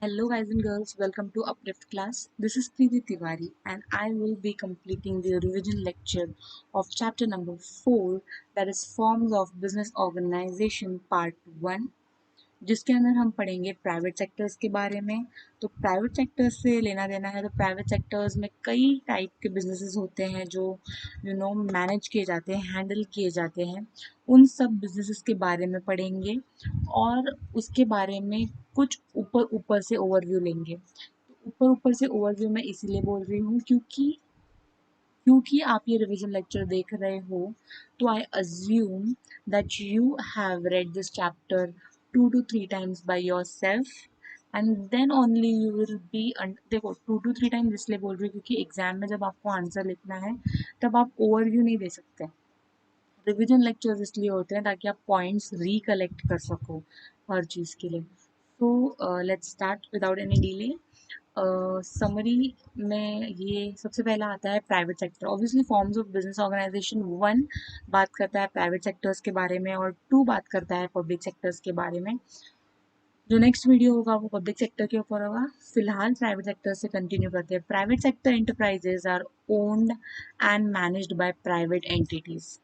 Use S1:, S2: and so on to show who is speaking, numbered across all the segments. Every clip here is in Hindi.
S1: Hello guys and girls, welcome to Uplift class. This is Preeti Tiwari and I will be completing the revision lecture of chapter number 4, that is Forms of Business Organization Part 1, जिसके अंदर हम पढ़ेंगे प्राइवेट सेक्टर्स के बारे में। तो प्राइवेट सेक्टर्स से लेना देना है, तो प्राइवेट सेक्टर्स में कई टाइप के बिजनेसेस होते हैं जो मैनेज किए जाते हैं, हैंडल किए जाते हैं। उन सब बिजनेसेस के बारे में पढ़ेंगे और उसके बारे में कुछ ऊपर ऊपर से ओवरव्यू लेंगे। ऊपर ऊपर से ओवरव्यू मैं इसीलिए बोल रही हूँ क्योंकि आप ये रिवीजन लेक्चर देख रहे हो, तो I assume that you have read this chapter 2 to 3 times by yourself and then only you will be. देखो 2 to 3 टाइम्स इसलिए बोल रही हूँ क्योंकि एग्जाम में जब आपको आंसर लिखना है तब आप ओवरव्यू नहीं दे सकते। रिवीजन लेक्चर्स इसलिए होते हैं ताकि आप पॉइंट्स रिकलेक्ट कर सको हर चीज़ के लिए। So let's start without any delay. Summary में ये सबसे पहला आता है private sector. Obviously forms of business organization 1 बात करता है प्राइवेट सेक्टर्स के बारे में और 2 बात करता है पब्लिक सेक्टर्स के बारे में। जो नेक्स्ट वीडियो होगा वो पब्लिक सेक्टर के ऊपर होगा। फिलहाल प्राइवेट सेक्टर से कंटिन्यू करते हैं। Private sector enterprises are owned and managed by private entities.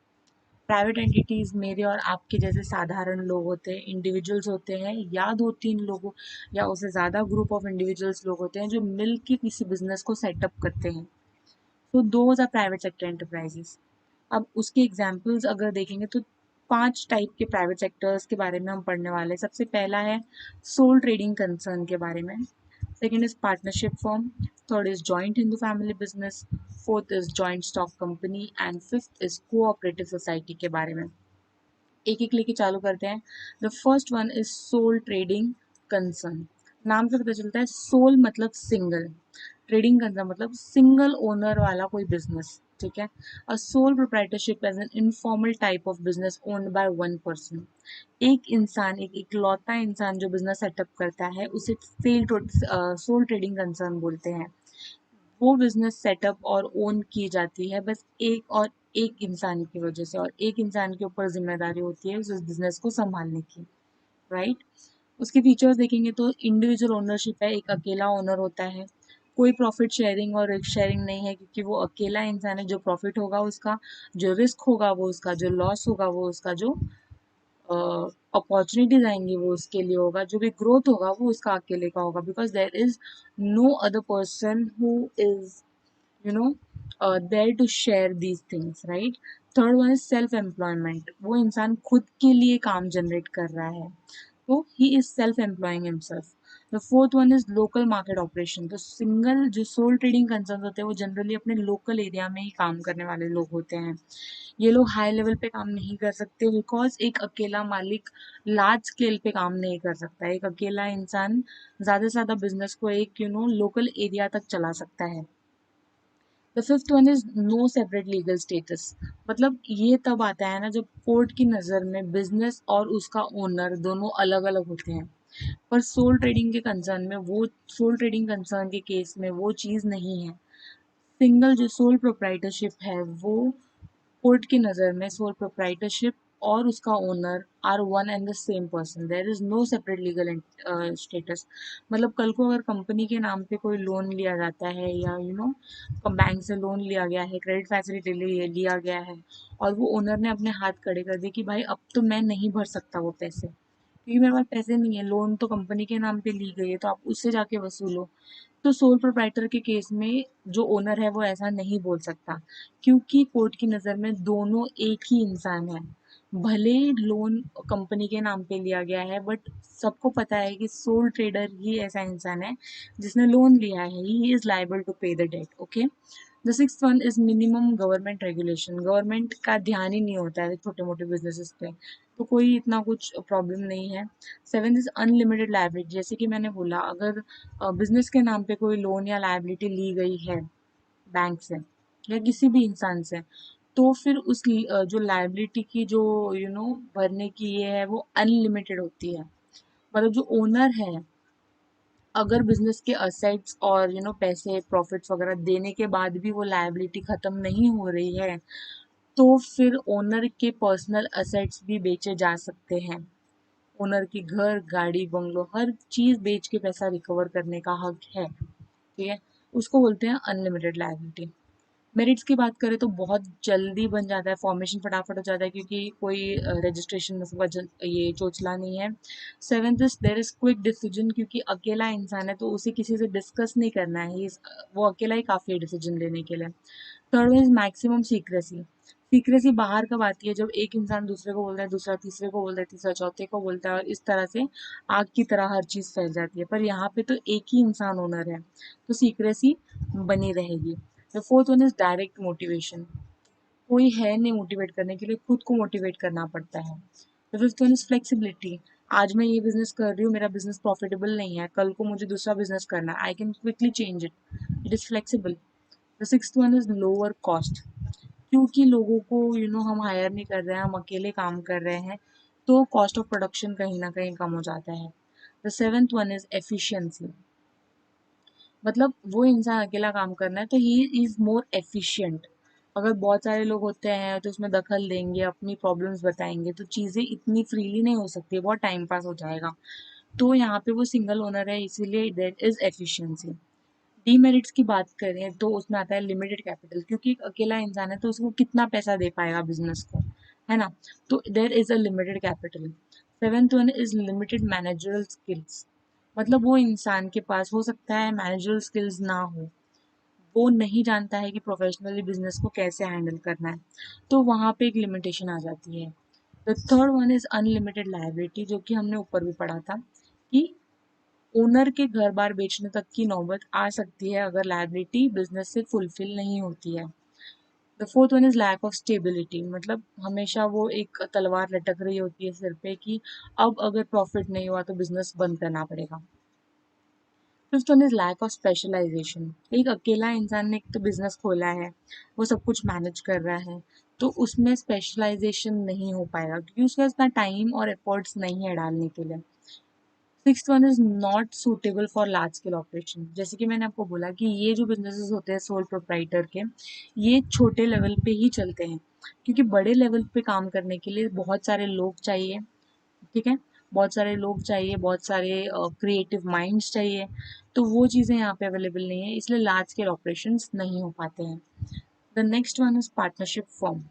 S1: Private entities मेरे और आपके जैसे साधारण लोग होते हैं, इंडिविजुअल्स होते हैं, या 2-3 लोगों या उससे ज़्यादा ग्रुप ऑफ इंडिविजुअल्स लोग होते हैं जो मिल के किसी बिजनेस को सेटअप करते हैं। तो those are private sector enterprises. अब उसके एग्जाम्पल्स अगर देखेंगे तो 5 टाइप के प्राइवेट सेक्टर्स के बारे में हम पढ़ने वाले हैं। सबसे पहला है सोल ट्रेडिंग कंसर्न के बारे में। Second is partnership firm. Third is joint Hindu family business. Fourth is joint stock company and fifth is cooperative society के बारे में। एक एक लेके चालू करते हैं। The first one is sole trading concern. नाम से पता चलता है सोल मतलब सिंगल, ट्रेडिंग कंसर्न मतलब सिंगल ओनर वाला कोई बिजनेस। ठीक है। A sole proprietorship as an informal type of business owned by one person. एक इंसान, एक इकलौता इंसान जो बिजनेस सेटअप करता है उसे सोल ट्रेडिंग कंसर्न बोलते हैं। वो बिजनेस सेटअप और ओन की जाती है बस एक इंसान की वजह से, और एक इंसान के ऊपर जिम्मेदारी होती है उस बिजनेस को संभालने की। राइट। उसके फीचर्स देखेंगे तो इंडिविजुअल ओनरशिप है, एक अकेला ओनर होता है। कोई प्रॉफिट शेयरिंग और रिस्क शेयरिंग नहीं है क्योंकि वो अकेला इंसान है। जो प्रॉफिट होगा उसका, जो रिस्क होगा वो उसका, जो लॉस होगा वो उसका, जो अपॉर्चुनिटीज आएंगी वो उसके लिए होगा, जो भी ग्रोथ होगा वो उसका अकेले का होगा, because there is no other person who is you know there to share these things, right? Third one is self employment. वो इंसान खुद के लिए काम जनरेट कर रहा है, तो he is self employing himself. The fourth one is local market operation. तो सिंगल जो सोल ट्रेडिंग कंसर्न होते हैं वो जनरली अपने लोकल एरिया में ही काम करने वाले लोग होते हैं। ये लोग हाई लेवल पे काम नहीं कर सकते बिकॉज एक अकेला मालिक लार्ज स्केल पे काम नहीं कर सकता। एक अकेला इंसान ज़्यादा से ज़्यादा बिजनेस को एक लोकल एरिया तक चला सकता है। The fifth one is no separate legal status. मतलब ये तब आता है ना जब कोर्ट की नज़र में बिजनेस और उसका ओनर दोनों अलग अलग होते हैं। पर सोल ट्रेडिंग के कंसर्न में वो सोल ट्रेडिंग कंसर्न के केस में वो चीज़ नहीं है। सिंगल जो सोल प्रोप्राइटरशिप है वो कोर्ट की नज़र में सोल प्रोप्राइटरशिप और उसका owner are one and the same person. There is no separate legal status. मतलब कल को अगर कंपनी के नाम पे कोई लोन लिया जाता है या बैंक से लोन लिया गया है, क्रेडिट फैसिलिटी लिया गया है, और वो ओनर ने अपने हाथ खड़े कर दिए कि भाई अब तो मैं नहीं भर सकता वो पैसे क्योंकि मेरे पास पैसे नहीं है, लोन तो कंपनी के नाम पे ली गई है, तो आप उससे जाके वसूलो। तो सोल प्रोप्राइटर के केस में जो ओनर है वो ऐसा नहीं बोल सकता क्योंकि कोर्ट की नज़र में दोनों एक ही इंसान है। भले लोन कंपनी के नाम पे लिया गया है बट सबको पता है कि सोल ट्रेडर ही ऐसा इंसान है जिसने लोन लिया है, he is liable to pay the debt. Okay. The sixth one is minimum government regulation. Government का ध्यान ही नहीं होता है छोटे मोटे बिजनेसेस पे, तो कोई इतना कुछ प्रॉब्लम नहीं है। Seven is unlimited liability. जैसे कि मैंने बोला, अगर बिजनेस के नाम पे कोई लोन या लाइबिलिटी ली गई है बैंक से या किसी भी इंसान से, तो फिर उस जो लाइबिलिटी की जो भरने की ये है वो अनलिमिटेड होती है। मतलब जो ओनर है, अगर बिजनेस के असेट्स और पैसे प्रॉफिट्स वगैरह देने के बाद भी वो लायबिलिटी ख़त्म नहीं हो रही है, तो फिर ओनर के पर्सनल असेट्स भी बेचे जा सकते हैं। ओनर की घर, गाड़ी, बंगलो, हर चीज बेच के पैसा रिकवर करने का हक है। ठीक है, उसको बोलते हैं अनलिमिटेड लायबिलिटी। मेरिट्स की बात करें तो बहुत जल्दी बन जाता है, फॉर्मेशन फटाफट हो जाता है क्योंकि कोई रजिस्ट्रेशन ये चोचला नहीं है। Seventh is there is quick decision, क्योंकि अकेला इंसान है तो उसे किसी से डिस्कस नहीं करना है, वो अकेला ही काफ़ी है डिसीजन लेने के लिए। Third is maximum secrecy. Secrecy बाहर कब आती है, जब एक इंसान दूसरे को बोलता है, दूसरा तीसरे को बोलता है, तीसरा चौथे को बोलता है, और इस तरह से आग की तरह हर चीज़ फैल जाती है। पर यहाँ पे तो एक ही इंसान ओनर है, तो सीक्रेसी बनी रहेगी। The fourth one is direct motivation. कोई है नहीं मोटिवेट करने के लिए, खुद को मोटिवेट करना पड़ता है। The fifth one is flexibility. आज मैं ये बिजनेस कर रही हूँ, मेरा बिजनेस प्रॉफिटेबल नहीं है, कल को मुझे दूसरा बिजनेस करना है, I can quickly change it, it is flexible. The sixth one is lower cost. क्योंकि लोगों को हम हायर नहीं कर रहे हैं, हम अकेले काम कर रहे हैं, तो कॉस्ट ऑफ प्रोडक्शन कहीं ना कहीं कम हो जाता है। The seventh one is efficiency. मतलब वो इंसान अकेला काम करना है तो ही इज मोर एफिशिएंट। अगर बहुत सारे लोग होते हैं तो उसमें दखल देंगे, अपनी प्रॉब्लम्स बताएंगे, तो चीज़ें इतनी फ्रीली नहीं हो सकती, बहुत टाइम पास हो जाएगा। तो यहाँ पे वो सिंगल ओनर है, इसीलिए देयर इज एफिशिएंसी। डीमेरिट्स की बात करें तो उसमें आता है लिमिटेड कैपिटल, क्योंकि एक अकेला इंसान है तो उसको कितना पैसा दे पाएगा बिजनेस को, है ना। तो there is a limited capital. Seventh one is limited managerial skills. मतलब वो इंसान के पास हो सकता है मैनेजरल स्किल्स ना हो, वो नहीं जानता है कि प्रोफेशनली बिजनेस को कैसे हैंडल करना है, तो वहाँ पे एक लिमिटेशन आ जाती है। The third one is unlimited liability, जो कि हमने ऊपर भी पढ़ा था कि ओनर के घर बार बेचने तक की नौबत आ सकती है अगर लायबिलिटी बिजनेस से फुलफिल नहीं होती है। The fourth one is lack of stability. मतलब हमेशा वो एक तलवार लटक रही होती है सिर पे कि अब अगर प्रॉफिट नहीं हुआ तो बिजनेस बंद करना पड़ेगा। Fifth one is lack of specialization. एक अकेला इंसान ने एक तो बिजनेस खोला है, वो सब कुछ मैनेज कर रहा है, तो उसमें स्पेशलाइजेशन नहीं हो पाएगा क्योंकि उसके पास इतना टाइम और एफर्ट्स नहीं है डालने के लिए। Sixth one is not suitable for large scale operation. जैसे कि मैंने आपको बोला कि ये जो बिजनेसेस होते हैं सोल प्रोप्राइटर के, ये छोटे लेवल पे ही चलते हैं, क्योंकि बड़े लेवल पे काम करने के लिए बहुत सारे लोग चाहिए। ठीक है, बहुत सारे लोग चाहिए, बहुत सारे क्रिएटिव माइंड्स चाहिए, तो वो चीज़ें यहाँ पे अवेलेबल नहीं है, इसलिए लार्ज स्केल ऑपरेशंस नहीं हो पाते हैं। The next one is partnership form.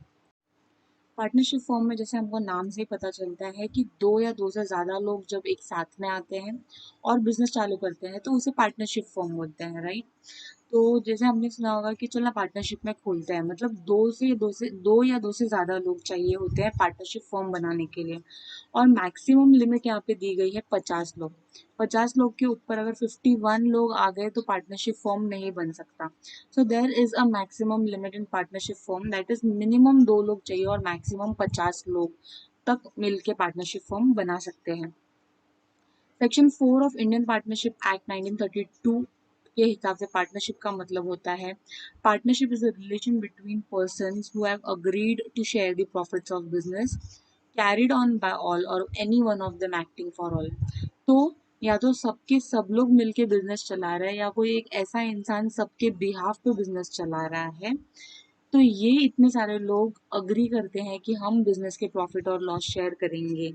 S1: Partnership form में जैसे हमको नाम से ही पता चलता है कि दो या दो से ज़्यादा लोग जब एक साथ में आते हैं और बिजनेस चालू करते हैं तो उसे पार्टनरशिप फॉर्म बोलते हैं, राइट। तो जैसे हमने सुना होगा कि चलो पार्टनरशिप में खोलते हैं, मतलब दो या दो से ज़्यादा लोग चाहिए होते हैं पार्टनरशिप फॉर्म बनाने के लिए, और मैक्सिमम लिमिट यहाँ पे दी गई है 50 लोग। 50 लोग के ऊपर अगर 51 लोग आ गए तो पार्टनरशिप फॉर्म नहीं बन सकता। So there is a maximum limit in partnership form, that is minimum 2 लोग चाहिए और मैक्सिमम 50 लोग तक मिलके पार्टनरशिप फॉर्म बना सकते हैं। Section 4 of Indian partnership act 1932 के हिसाब से पार्टनरशिप का मतलब होता है, partnership is a relation between persons who have agreed to share the profits of business carried on by all or any one of them acting for all. तो या तो सबके सब लोग मिलके बिजनेस चला रहे हैं, या कोई एक ऐसा इंसान सबके बिहाफ पे बिजनेस चला रहा है, तो ये इतने सारे लोग अग्री करते हैं कि हम बिजनेस के प्रॉफिट और लॉस शेयर करेंगे,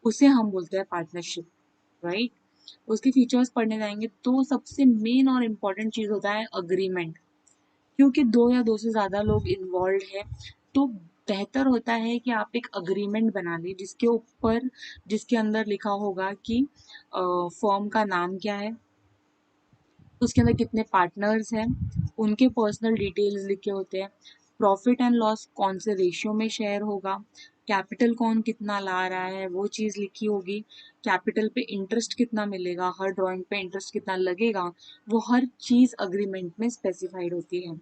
S1: उसे हम बोलते हैं पार्टनरशिप, राइट। उसके फीचर्स पढ़ने जाएंगे तो सबसे मेन और इम्पॉर्टेंट चीज़ होता है अग्रीमेंट। क्योंकि दो या दो से ज़्यादा लोग इन्वॉल्व है, तो बेहतर होता है कि आप एक अग्रीमेंट बना लें जिसके ऊपर, जिसके अंदर लिखा होगा कि फर्म का नाम क्या है, उसके अंदर कितने पार्टनर्स हैं, उनके पर्सनल डिटेल्स लिखे होते हैं, प्रॉफिट एंड लॉस कौन से रेशियो में शेयर होगा, कैपिटल कौन कितना ला रहा है वो चीज़ लिखी होगी, कैपिटल पे इंटरेस्ट कितना मिलेगा, हर ड्राइंग पे इंटरेस्ट कितना लगेगा, वो हर चीज़ अग्रीमेंट में स्पेसिफाइड होती है।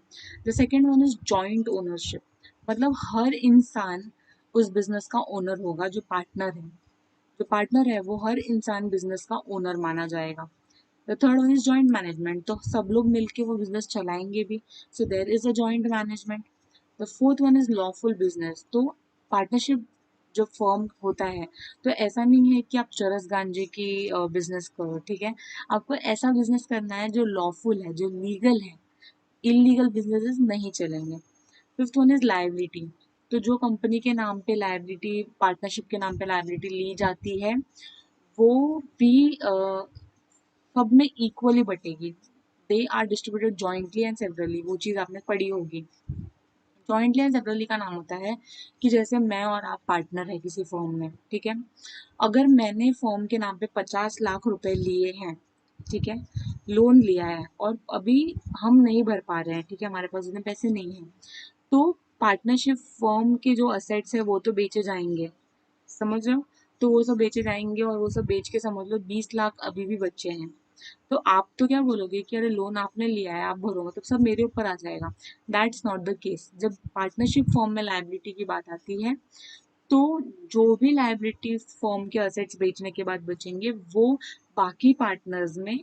S1: The second one is joint ownership. मतलब हर इंसान उस बिजनेस का ओनर होगा, जो पार्टनर है वो हर इंसान बिजनेस का ओनर माना जाएगा। The third one is joint management, तो सब लोग मिलके वो बिजनेस चलाएंगे भी, so there is a joint management. The fourth one is lawful business. तो पार्टनरशिप जो फर्म होता है, तो ऐसा नहीं है कि आप चरस गांजे की बिजनेस करो, ठीक है, आपको ऐसा बिजनेस करना है जो लॉफुल है, जो लीगल है, इलीगल बिजनेसेस नहीं चलेंगे। Fifth one is liability. तो जो कंपनी के नाम पे लायबिलिटी, पार्टनरशिप के नाम पे लायबिलिटी ली जाती है, वो भी सब में इक्वली बटेगी। They are distributed jointly and severally, वो चीज़ आपने पढ़ी होगी। जॉइंटली एंड सेवरली का नाम होता है कि जैसे मैं और आप पार्टनर है किसी फॉर्म में, ठीक है। अगर मैंने फॉर्म के नाम पे 50 लाख रुपए लिए हैं, ठीक है, लोन लिया है, और अभी हम नहीं भर पा रहे हैं, ठीक है, हमारे पास उतने पैसे नहीं हैं, तो पार्टनरशिप फॉर्म के जो असेट्स है वो तो बेचे जाएंगे, समझ रहे हो। तो वो सब बेचे जाएंगे, और वो सब बेच के समझ लो 20 लाख अभी भी बचे हैं। तो आप तो क्या बोलोगे कि अरे लोन आपने लिया है, आप भरो, मतलब सब मेरे ऊपर आ जाएगा। That's not the case. जब पार्टनरशिप फॉर्म में लायबिलिटी की बात आती है, तो जो भी लायबिलिटी फॉर्म के असेट्स बेचने के बाद बचेंगे, वो बाकी पार्टनर्स में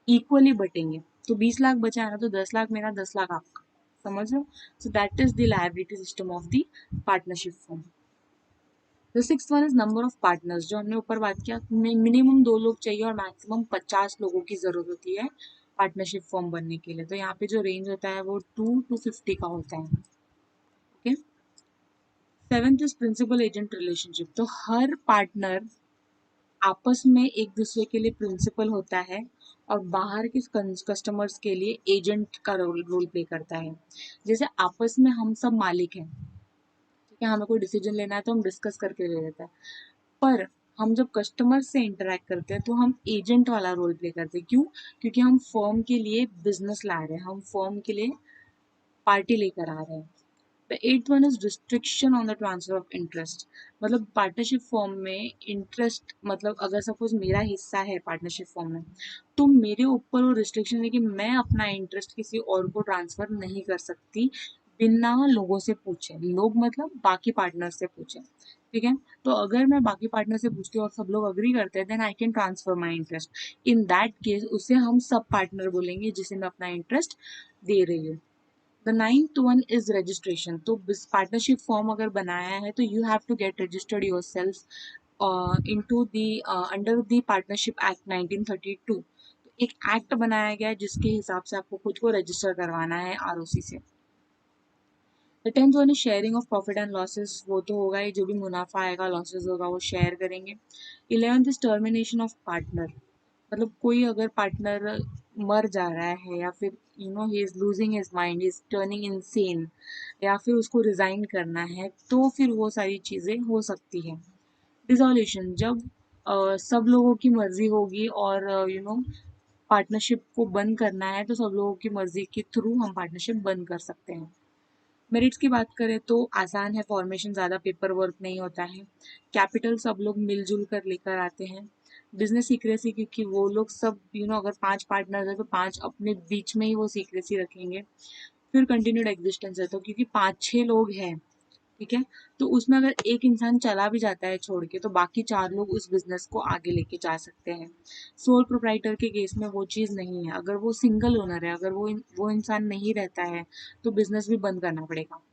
S1: इक्वली बटेंगे। तो 20 लाख बचा है ना, तो 10 लाख मेरा, 10 लाख आपका, समझ लो। So that is the liability system of the partnership form. The sixth one is number of partners, जो हमने ऊपर बात किया, मिनिमम 2 लोग चाहिए और मैक्सिमम 50 लोगों की जरूरत होती है पार्टनरशिप फॉर्म बनने के लिए। तो यहाँ पे जो रेंज होता है वो 2 to 50 का होता है। Okay. Seventh is principal agent relationship. तो हर पार्टनर आपस में एक दूसरे के लिए प्रिंसिपल होता है, और बाहर के कस्टमर्स के लिए एजेंट का रोल प्ले करता है। जैसे आपस में हम सब मालिक हैं, ठीक है, हमें कोई डिसीजन लेना है तो हम डिस्कस करके ले लेते हैं, पर हम जब कस्टमर से इंटरेक्ट करते हैं तो हम एजेंट वाला रोल प्ले करते हैं। क्यों? क्योंकि हम फर्म के लिए बिजनेस ला रहे हैं, हम फर्म के लिए पार्टी लेकर आ रहे हैं। The eighth one is restriction on the transfer of interest. मतलब पार्टनरशिप फॉर्म में इंटरेस्ट, मतलब अगर सपोज मेरा हिस्सा है पार्टनरशिप फॉर्म में, तो मेरे ऊपर वो रिस्ट्रिक्शन है कि मैं अपना इंटरेस्ट किसी और को ट्रांसफर नहीं कर सकती बिना लोगों से पूछे। लोग मतलब बाकी पार्टनर से पूछे, ठीक है। तो अगर मैं बाकी पार्टनर से पूछती हूँ और सब लोग अग्री करते हैं, then I can transfer my interest. In that case उसे हम सब पार्टनर बोलेंगे जिसे मैं अपना इंटरेस्ट दे रही हूँ। The ninth one is registration. तो पार्टनरशिप फॉर्म अगर बनाया है तो you have to get registered yourself into the under the partnership act 1932। एक एक्ट बनाया गया है जिसके हिसाब से आपको खुद को रजिस्टर करवाना है आरओसी से। The tenth one is sharing of profit and losses. वो तो होगा ही, जो भी मुनाफा आएगा, लॉसेस होगा, वो शेयर करेंगे। Eleventh is termination of partner. मतलब कोई अगर पार्टनर मर जा रहा है, या फिर he is losing his mind, is turning insane, या फिर उसको रिजाइन करना है, तो फिर वो सारी चीजें हो सकती है। डिसोल्यूशन, जब सब लोगों की मर्जी होगी और पार्टनरशिप को बंद करना है, तो सब लोगों की मर्जी के थ्रू हम पार्टनरशिप बंद कर सकते हैं। मेरिट्स की बात करें तो आसान है, फॉर्मेशन, ज़्यादा पेपर वर्क नहीं होता है। कैपिटल सब लोग मिलजुल कर लेकर आते हैं। बिजनेस सीक्रेसी, क्योंकि वो लोग सब अगर 5 पार्टनर्स है तो 5 अपने बीच में ही वो सीक्रेसी रखेंगे। फिर कंटिन्यूड एग्जिस्टेंस है, तो क्योंकि 5-6 लोग हैं, ठीक है, तो उसमें अगर एक इंसान चला भी जाता है छोड़ के, तो बाकी 4 लोग उस बिजनेस को आगे लेके जा सकते हैं। सोल प्रोप्राइटर के केस में वो चीज़ नहीं है। अगर वो सिंगल ओनर है, अगर वो इंसान नहीं रहता है, तो बिजनेस भी बंद करना पड़ेगा।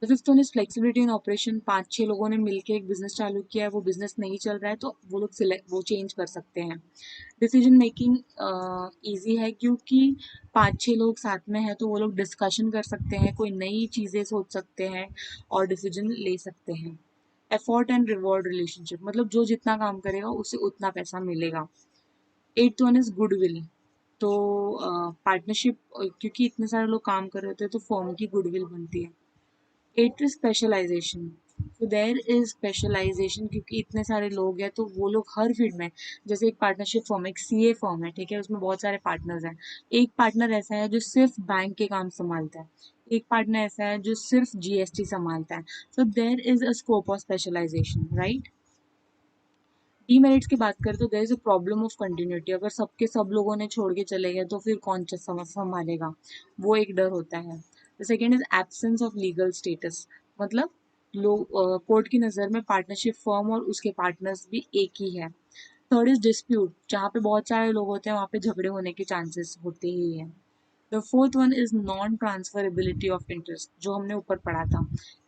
S1: The fifth one is flexibility in operation. 5-6 लोगों ने मिलकर एक बिजनेस चालू किया है, वो बिजनेस नहीं चल रहा है, तो वो लोग सिलेक्ट वो चेंज कर सकते हैं। डिसीजन मेकिंग ईजी है, क्योंकि 5-6 लोग साथ में हैं, तो वो लोग डिस्कशन कर सकते हैं, कोई नई चीज़ें सोच सकते हैं और डिसीजन ले सकते हैं। एफर्ट एंड रिवॉर्ड रिलेशनशिप, मतलब जो जितना काम करेगा उसे उतना पैसा मिलेगा। Eighth one is goodwill. तो पार्टनरशिप, क्योंकि इतने सारे लोग काम कर रहे होते हैं, तो फॉर्म की गुडविल बनती है। Eight is specialization. तो देयर इज स्पेशलाइजेशन, क्योंकि इतने सारे लोग हैं, तो वो लोग हर फील्ड में, जैसे एक पार्टनरशिप फॉर्म, एक सीए फॉर्म है, ठीक है, उसमें बहुत सारे पार्टनर्स हैं। एक पार्टनर ऐसा है जो सिर्फ बैंक के काम संभालता है, एक पार्टनर ऐसा है जो सिर्फ जीएसटी संभालता है। So there is a scope of specialization, right. Demerits की बात करें तो there is a problem of continuity. अगर सबके सब लोगों ने छोड़ के चले गए, तो फिर कौन संभालेगा, वो एक डर होता है। The second is absence of legal status. मतलब लोग कोर्ट की नज़र में पार्टनरशिप फर्म और उसके पार्टनर्स भी एक ही है। Third is dispute. जहाँ पे बहुत सारे लोग होते हैं, वहाँ पे झगड़े होने के चांसेस होते ही हैं। The fourth one is non transferability of interest, जो हमने ऊपर पढ़ा था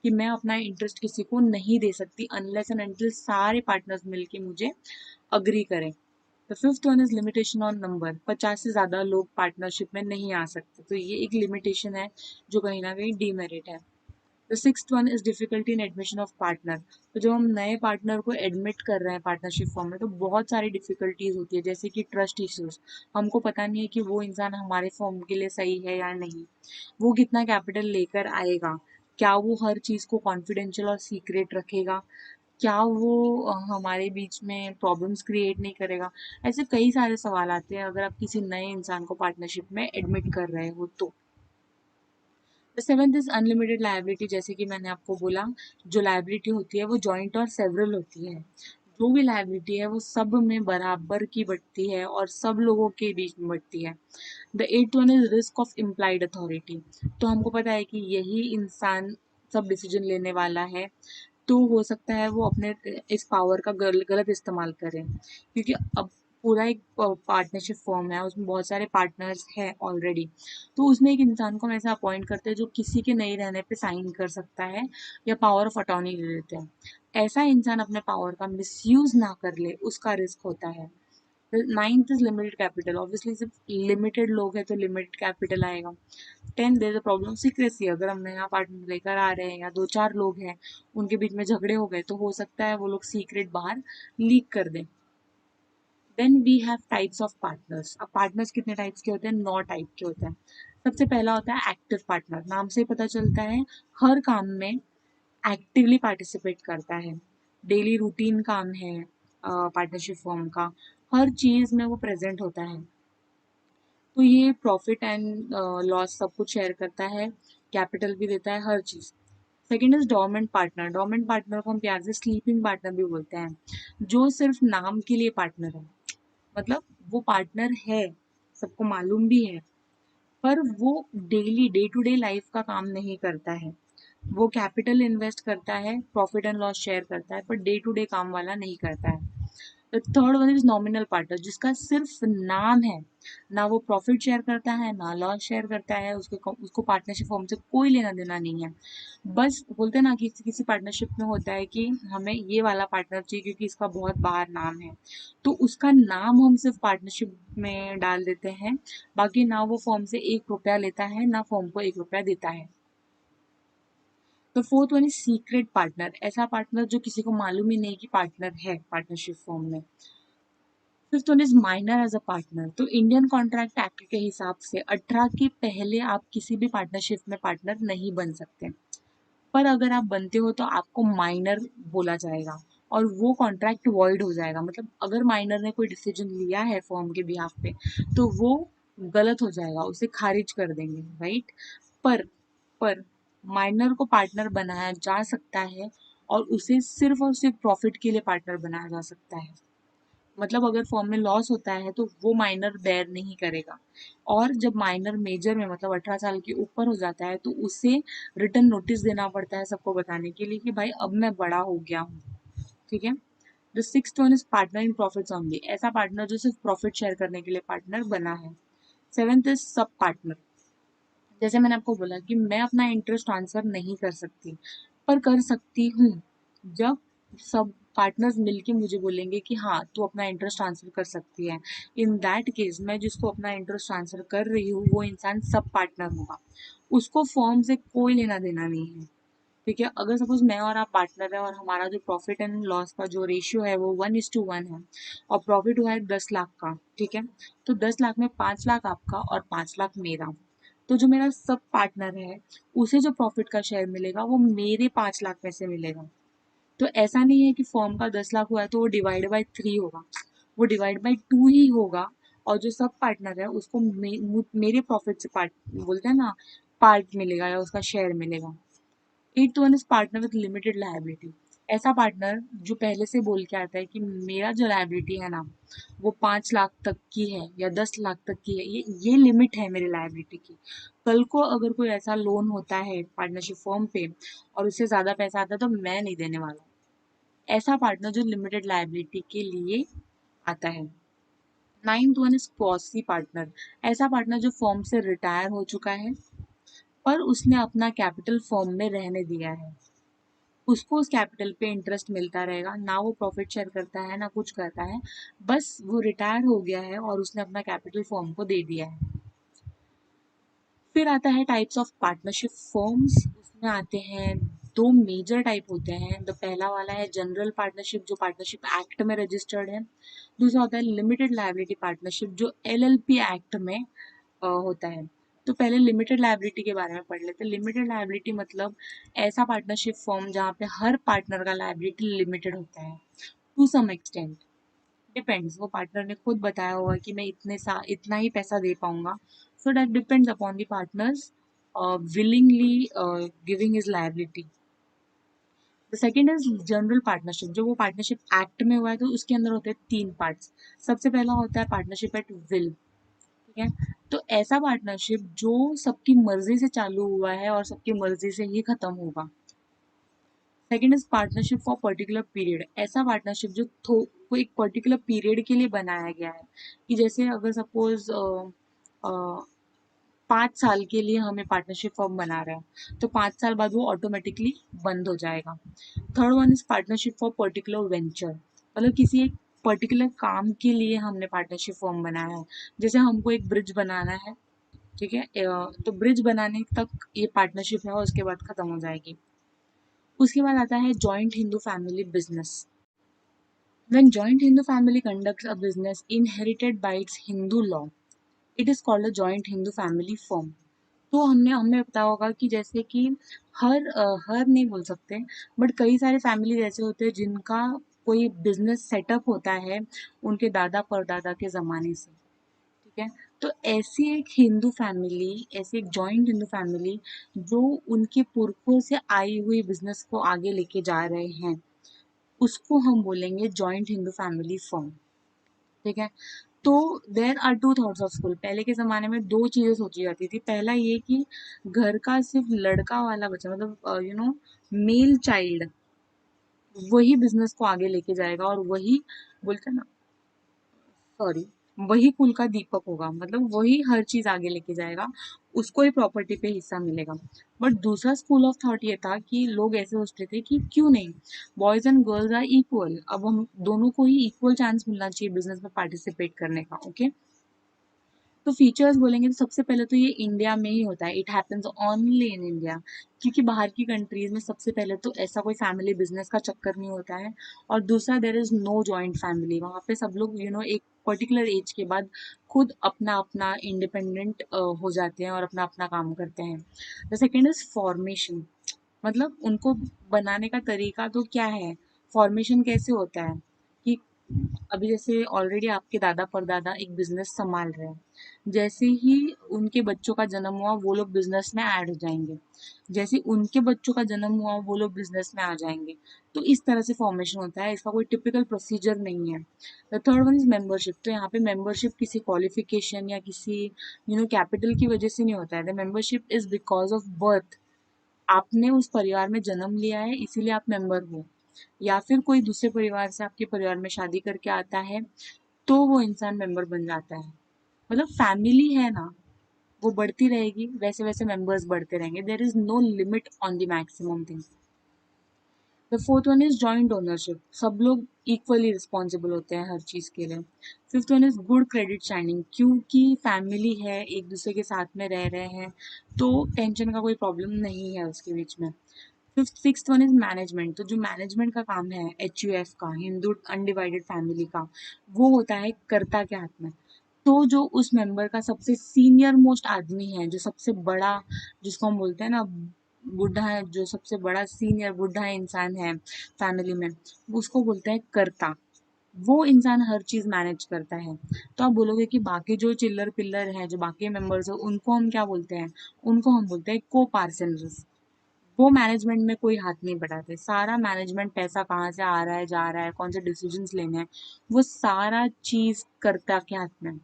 S1: कि मैं अपना इंटरेस्ट किसी को नहीं दे सकती अनलेस एंड अनटिल सारे पार्टनर्स मिलके मुझे अग्री करें। The fifth one is limitation on number. 50 से ज़्यादा लोग पार्टनरशिप में नहीं आ सकते, तो ये एक लिमिटेशन है जो कहीं ना कहीं डीमेरिट है। The sixth one is difficulty in admission of partner. तो जब हम नए पार्टनर को एडमिट कर रहे हैं पार्टनरशिप फॉर्म में तो बहुत सारी डिफिकल्टीज होती है, जैसे कि ट्रस्ट इश्यूज। हमको पता नहीं है कि वो इंसान हमारे फॉर्म के लिए सही है या नहीं, वो कितना कैपिटल लेकर आएगा, क्या वो हर चीज़ को कॉन्फिडेंशियल और सीक्रेट रखेगा, क्या वो हमारे बीच में प्रॉब्लम्स क्रिएट नहीं करेगा। ऐसे कई सारे सवाल आते हैं अगर आप किसी नए इंसान को पार्टनरशिप में एडमिट कर रहे हो तो। The seventh is unlimited liability. जैसे कि मैंने आपको बोला, जो लायबिलिटी होती है वो जॉइंट और सेवरल होती है। जो भी लायबिलिटी है वो सब में बराबर की बढ़ती है और सब लोगों के बीच में बढ़ती है। The eighth one is risk of implied authority. तो हमको पता है कि यही इंसान सब डिसीजन लेने वाला है, तो हो सकता है वो अपने इस पावर का गलत इस्तेमाल करें, क्योंकि अब पूरा एक पार्टनरशिप फॉर्म है, उसमें बहुत सारे पार्टनर्स हैं ऑलरेडी। तो उसमें एक इंसान को हम ऐसा अपॉइंट करते हैं जो किसी के नहीं रहने पे साइन कर सकता है या पावर ऑफ अटॉर्नी ले लेते हैं। ऐसा इंसान अपने पावर का मिसयूज ना कर ले, उसका रिस्क होता है। Ninth is limited capital. Obviously सिर्फ लिमिटेड लोग हैं तो लिमिटेड कैपिटल आएगा। 10 there is a problem secrecy. अगर हम नया पार्टनर लेकर आ रहे हैं या दो चार लोग हैं, उनके बीच में झगड़े हो गए, तो हो सकता है वो लोग सीक्रेट बाहर लीक कर दें। Then we have types of partners. अब पार्टनर्स कितने टाइप्स के होते हैं? 9 टाइप के होते हैं। सबसे पहला होता है एक्टिव पार्टनर। नाम से ही पता चलता है हर काम में एक्टिवली पार्टिसिपेट करता है, डेली रूटीन काम है पार्टनरशिप फॉर्म का, हर चीज में वो प्रेजेंट होता है। तो ये प्रॉफिट एंड लॉस सब कुछ शेयर करता है, कैपिटल भी देता है, हर चीज। Second is dormant partner. Dormant partner को हम प्यार से स्लीपिंग पार्टनर भी बोलते हैं, जो सिर्फ नाम के लिए पार्टनर है। मतलब वो पार्टनर है, सबको मालूम भी है, पर वो daily day to day life का काम नहीं करता है। वो कैपिटल इन्वेस्ट करता है, प्रॉफिट एंड लॉस शेयर करता है, पर डे टू डे काम वाला नहीं करता है। Third one is nominal partner, जिसका सिर्फ नाम है, ना वो प्रॉफिट शेयर करता है ना लॉस शेयर करता है, उसको पार्टनरशिप फॉर्म से कोई लेना देना नहीं है। बस बोलते हैं ना कि किसी किसी पार्टनरशिप में होता है कि हमें ये वाला पार्टनर चाहिए क्योंकि इसका बहुत बाहर नाम है, तो उसका नाम हम सिर्फ पार्टनरशिप में डाल देते हैं। बाकी ना वो फॉर्म से 1 रुपया लेता है ना फॉर्म को 1 रुपया देता है। तो fourth one is secret partner. ऐसा पार्टनर जो किसी को मालूम ही नहीं कि पार्टनर है पार्टनरशिप फॉर्म में। Fifth one is minor as a partner. तो इंडियन कॉन्ट्रैक्ट एक्ट के हिसाब से 18 के पहले आप किसी भी पार्टनरशिप में पार्टनर नहीं बन सकते, पर अगर आप बनते हो तो आपको माइनर बोला जाएगा और वो कॉन्ट्रैक्ट वॉइड हो जाएगा। मतलब अगर माइनर ने कोई डिसीजन लिया है फॉर्म के बिहाफ पे तो वो गलत हो जाएगा, उसे खारिज कर देंगे, राइट। पर माइनर को पार्टनर बनाया जा सकता है और उसे सिर्फ और सिर्फ प्रॉफिट के लिए पार्टनर बनाया जा सकता है। मतलब अगर फॉर्म में लॉस होता है तो वो माइनर बेयर नहीं करेगा। और जब माइनर मेजर में मतलब 18 साल के ऊपर हो जाता है तो उसे रिटर्न नोटिस देना पड़ता है सबको बताने के लिए कि भाई अब मैं बड़ा हो गया हूँ। ठीक है। The sixth one is partner in profits only. ऐसा पार्टनर जो सिर्फ प्रॉफिट शेयर करने के लिए पार्टनर बना है। Seventh is sub partner. जैसे मैंने आपको बोला कि मैं अपना इंटरेस्ट ट्रांसफर नहीं कर सकती, पर कर सकती हूँ जब सब पार्टनर्स मिलके मुझे बोलेंगे कि हाँ तू अपना इंटरेस्ट ट्रांसफर कर सकती है। इन दैट केस मैं जिसको अपना इंटरेस्ट ट्रांसफर कर रही हूँ वो इंसान सब पार्टनर होगा, उसको फॉर्म से कोई लेना देना नहीं है। ठीक है। अगर सपोज मैं और आप पार्टनर है और हमारा जो प्रॉफिट एंड लॉस का जो रेशियो है वो 1:1 है और प्रॉफिट हुआ है 10 लाख का, ठीक है। तो 10 लाख में 5 लाख आपका और 5 लाख मेरा। तो जो मेरा सब पार्टनर है उसे जो प्रॉफिट का शेयर मिलेगा वो मेरे 5 लाख में से मिलेगा। तो ऐसा नहीं है कि फॉर्म का 10 लाख हुआ है तो वो डिवाइड बाई 3 होगा, वो डिवाइड बाई 2 ही होगा। और जो सब पार्टनर है उसको मेरे प्रॉफिट से पार्ट बोलते हैं ना, पार्ट मिलेगा या उसका शेयर मिलेगा। Eighth one is partner with limited liability. ऐसा पार्टनर जो पहले से बोल के आता है कि मेरा जो लायबिलिटी है ना वो 5 लाख तक की है या 10 लाख तक की है, ये लिमिट है मेरी लायबिलिटी की। कल को अगर कोई ऐसा लोन होता है पार्टनरशिप फॉर्म पे और उससे ज्यादा पैसा आता है तो मैं नहीं देने वाला। ऐसा पार्टनर जो लिमिटेड लायबिलिटी के लिए आता है। Ninth one is quasi partner. ऐसा पार्टनर जो फॉर्म से रिटायर हो चुका है पर उसने अपना कैपिटल फॉर्म में रहने दिया है, उसको उस कैपिटल पे इंटरेस्ट मिलता रहेगा, ना वो प्रॉफिट शेयर करता है ना कुछ करता है, बस वो रिटायर हो गया है और उसने अपना कैपिटल फॉर्म को दे दिया है। फिर आता है टाइप्स ऑफ पार्टनरशिप फॉर्म्स। में आते हैं, दो मेजर टाइप होते हैं। द पहला वाला है जनरल पार्टनरशिप, जो पार्टनरशिप एक्ट में रजिस्टर्ड है। दूसरा होता है लिमिटेड लायबिलिटी पार्टनरशिप, जो एलएलपी एक्ट में होता है। तो पहले लिमिटेड लायबिलिटी के बारे में पढ़ लेते हैं। लिमिटेड लायबिलिटी मतलब ऐसा पार्टनरशिप फॉर्म जहाँ पे हर पार्टनर का लायबिलिटी लिमिटेड होता है टू सम एक्सटेंट। डिपेंड्स, वो पार्टनर ने खुद बताया होगा कि मैं इतना ही पैसा दे पाऊंगा। So that depends upon the partners willingly giving his liability. The second is general partnership, जो वो पार्टनरशिप एक्ट में हुआ है, तो उसके अंदर होते हैं तीन पार्ट्स। सबसे पहला होता है पार्टनरशिप एट विल, ठीक है। तो ऐसा पार्टनरशिप जो सबकी मर्जी से चालू हुआ है और सबकी मर्जी से ही खत्म होगा। Second is partnership for particular period, ऐसा पार्टनरशिप जो कोई एक पर्टिकुलर पीरियड के लिए बनाया गया है, कि जैसे अगर सपोज 5 साल के लिए हमें पार्टनरशिप फॉर्म बना रहा है, तो 5 साल बाद वो ऑटोमेटिकली बंद हो जाएगा। Third one is partnership for particular venture, मतलब किसी एक पर्टिकुलर काम के लिए हमने पार्टनरशिप फॉर्म बनाया है। जैसे हमको एक ब्रिज बनाना है, ठीक है, तो ब्रिज बनाने तक ये पार्टनरशिप है और उसके बाद खत्म हो जाएगी। उसके बाद आता है joint Hindu family business. When joint Hindu family conducts a business inherited by its Hindu law, it is called a joint Hindu family firm. तो हमें पता होगा कि जैसे कि हर नहीं बोल सकते, बट कई सारे फैमिली ऐसे होते हैं जिनका कोई बिजनेस सेटअप होता है उनके दादा परदादा के ज़माने से, ठीक है। तो ऐसी एक हिंदू फैमिली, ऐसी एक जॉइंट हिंदू फैमिली जो उनके पुरखों से आई हुई बिजनेस को आगे लेके जा रहे हैं, उसको हम बोलेंगे जॉइंट हिंदू फैमिली फर्म, ठीक है। तो there are two thoughts of school. पहले के ज़माने में दो चीज़ें सोची जाती थी। पहला ये कि घर का सिर्फ लड़का वाला बच्चा, मतलब मेल चाइल्ड, वही बिजनेस को आगे लेके जाएगा और वही बोलते हैं ना, सॉरी, वही कुल का दीपक होगा, मतलब वही हर चीज आगे लेके जाएगा, उसको ही प्रॉपर्टी पे हिस्सा मिलेगा। बट दूसरा स्कूल ऑफ थॉट ये था कि लोग ऐसे सोचते थे कि क्यों नहीं, boys and girls are equal, अब हम दोनों को ही इक्वल चांस मिलना चाहिए बिजनेस में पार्टिसिपेट करने का, ओके। तो फीचर्स बोलेंगे तो सबसे पहले तो ये इंडिया में ही होता है, it happens only in India, क्योंकि बाहर की कंट्रीज में सबसे पहले तो ऐसा कोई फैमिली बिजनेस का चक्कर नहीं होता है। और दूसरा, there is no joint family, वहाँ पे सब लोग एक पर्टिकुलर एज के बाद खुद अपना अपना इंडिपेंडेंट हो जाते हैं और अपना अपना काम करते हैं। द सेकेंड इज फॉर्मेशन, मतलब उनको बनाने का तरीका तो क्या है, फॉर्मेशन कैसे होता है, कि अभी जैसे ऑलरेडी आपके दादा परदादा एक बिजनेस संभाल रहे हैं, जैसे ही उनके बच्चों का जन्म हुआ वो लोग बिजनेस में ऐड हो जाएंगे, जैसे उनके बच्चों का जन्म हुआ वो लोग बिजनेस में आ जाएंगे। तो इस तरह से फॉर्मेशन होता है, इसका कोई टिपिकल प्रोसीजर नहीं है। The third one is membership. तो यहाँ पे मेंबरशिप किसी क्वालिफिकेशन या किसी कैपिटल की वजह से नहीं होता है। The membership is because of birth, आपने उस परिवार में जन्म लिया है इसीलिए आप मेंबर हो, या फिर कोई दूसरे परिवार से आपके परिवार में शादी करके आता है तो वो इंसान मेंबर बन जाता है। मतलब फैमिली है ना, वो बढ़ती रहेगी, वैसे वैसे मेंबर्स बढ़ते रहेंगे, there is no limit on the maximum thing. The fourth one is joint ownership, सब लोग इक्वली रिस्पॉन्सिबल होते हैं हर चीज़ के लिए। Fifth one is good credit standing, क्योंकि फैमिली है, एक दूसरे के साथ में रह रहे हैं, तो टेंशन का कोई प्रॉब्लम नहीं है उसके बीच में। Fifth sixth one is management, तो जो मैनेजमेंट का काम है HUF का, हिंदू अनडिवाइडेड फैमिली का, वो होता है कर्ता के हाथ में। तो जो उस मेंबर का सबसे सीनियर मोस्ट आदमी है, जो सबसे बड़ा, जिसको हम बोलते हैं ना बुढ़ा है, जो सबसे बड़ा सीनियर बुढ़ा इंसान है फैमिली में, उसको बोलते हैं कर्ता। वो इंसान हर चीज मैनेज करता है। तो आप बोलोगे कि बाकी जो चिल्लर पिल्लर हैं, जो बाकी मेंबर्स हैं, उनको हम क्या बोलते हैं, उनको हम बोलते हैं को पार्सनर्स। वो मैनेजमेंट में कोई हाथ नहीं बढ़ाते, सारा मैनेजमेंट, पैसा कहाँ से आ रहा है जा रहा है, कौन से डिसीजंस लेने हैं, वो सारा चीज कर्ता के हाथ में।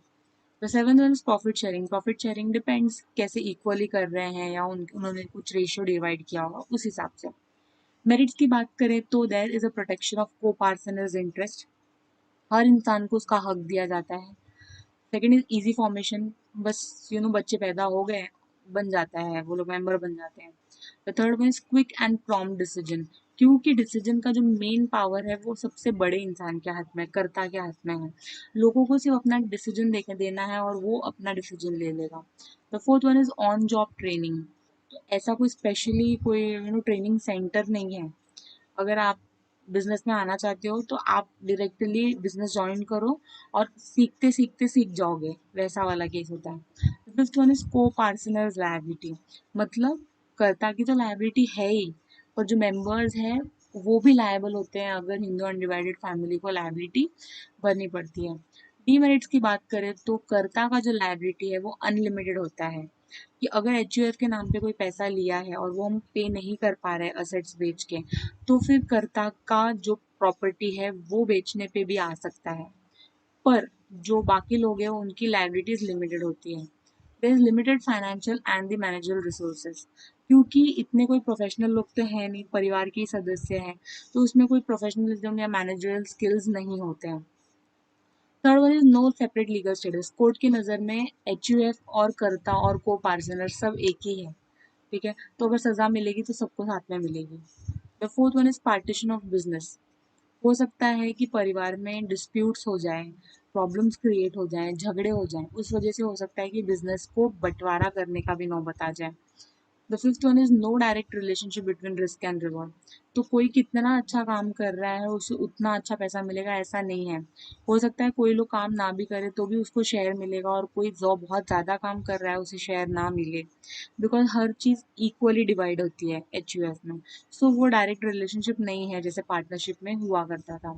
S1: तो seven one profit sharing. Profit sharing depends कैसे इक्वली कर रहे हैं, या उन्होंने कुछ रेशियो डिवाइड किया होगा उस हिसाब से। मेरिट्स की बात करें तो there is a protection of co partners interest, हर इंसान को उसका हक दिया जाता है। सेकेंड इज इजी फॉर्मेशन, बस बच्चे पैदा हो गए, बन जाता है, वो लोग मेंबर बन जाते हैं। The third one is quick and prompt decision, क्योंकि डिसीजन का जो मेन पावर है वो सबसे बड़े इंसान के हाथ में, कर्ता के हाथ में है। लोगों को सिर्फ अपना डिसीजन देके देना है और वो अपना डिसीजन ले लेगा। The fourth one is on job training, तो ऐसा कोई स्पेशली कोई ट्रेनिंग सेंटर नहीं है। अगर आप बिजनेस में आना चाहते हो तो आप डायरेक्टली बिजनेस ज्वाइन करो और सीखते सीखते सीख जाओगे, वैसा वाला केस होता है। फिफ्थ वन इज को पार्सनर्स लायबिलिटी, मतलब कर्ता की तो लायबिलिटी है ही, पर जो मेंबर्स हैं वो भी लायबल होते हैं अगर हिंदू अनडिवाइडेड फैमिली को लायबिलिटी भरनी पड़ती है। डीमेरिट्स की बात करें तो कर्ता का जो लायबिलिटी है वो अनलिमिटेड होता है, कि अगर एचयूएफ के नाम पे कोई पैसा लिया है और वो हम पे नहीं कर पा रहे असेट्स बेच के, तो फिर कर्ता का जो प्रॉपर्टी है वो बेचने पे भी आ सकता है। पर जो बाकी लोग हैं उनकी लाइबिलिटीज लिमिटेड होती है। There is limited financial and the managerial resources, क्योंकि इतने कोई प्रोफेशनल लोग तो हैं नहीं, परिवार के ही सदस्य हैं, तो उसमें कोई प्रोफेशनलिज्म या मैनेजरल स्किल्स नहीं होते हैं। Third one is no separate legal status, court की नज़र में एचयूएफ और कर्ता और को पार्सनर सब एक ही है। ठीक है, तो अगर सजा मिलेगी तो सबको साथ में मिलेगी। The fourth one is partition of business, हो सकता है कि परिवार में डिस्प्यूट्स हो जाए, प्रॉब्लम्स क्रिएट हो जाएं, झगड़े हो जाएं, उस वजह से हो सकता है कि बिजनेस को बंटवारा करने का भी नौबत आ जाए। The fifth one is no direct relationship between risk and reward, तो कोई कितना अच्छा काम कर रहा है उसे उतना अच्छा पैसा मिलेगा ऐसा नहीं है। हो सकता है कोई लोग काम ना भी करे तो भी उसको शेयर मिलेगा, और कोई जो बहुत ज़्यादा काम कर रहा है उसे शेयर ना मिले, because her cheese equally divide होती है एचयूएफ में। सो वो डायरेक्ट रिलेशनशिप नहीं है जैसे पार्टनरशिप में हुआ करता था।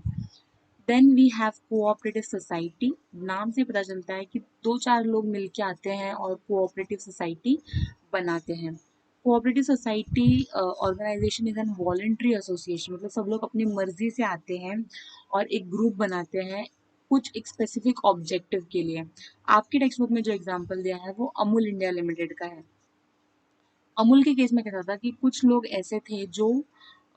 S1: Then we have cooperative society, नाम से पता चलता है कि दो चार लोग मिलके आते हैं और कोऑपरेटिव सोसाइटी बनाते हैं। Cooperative society organisation is an voluntary association, मतलब सब लोग अपनी मर्जी से आते हैं और एक ग्रुप बनाते हैं कुछ एक स्पेसिफिक ऑब्जेक्टिव के लिए। आपकी टेक्स्ट बुक में जो एग्जांपल दिया है वो अमूल इंडिया लिमिटेड का है। अमूल के केस में क्या था कि कुछ लोग ऐसे थे जो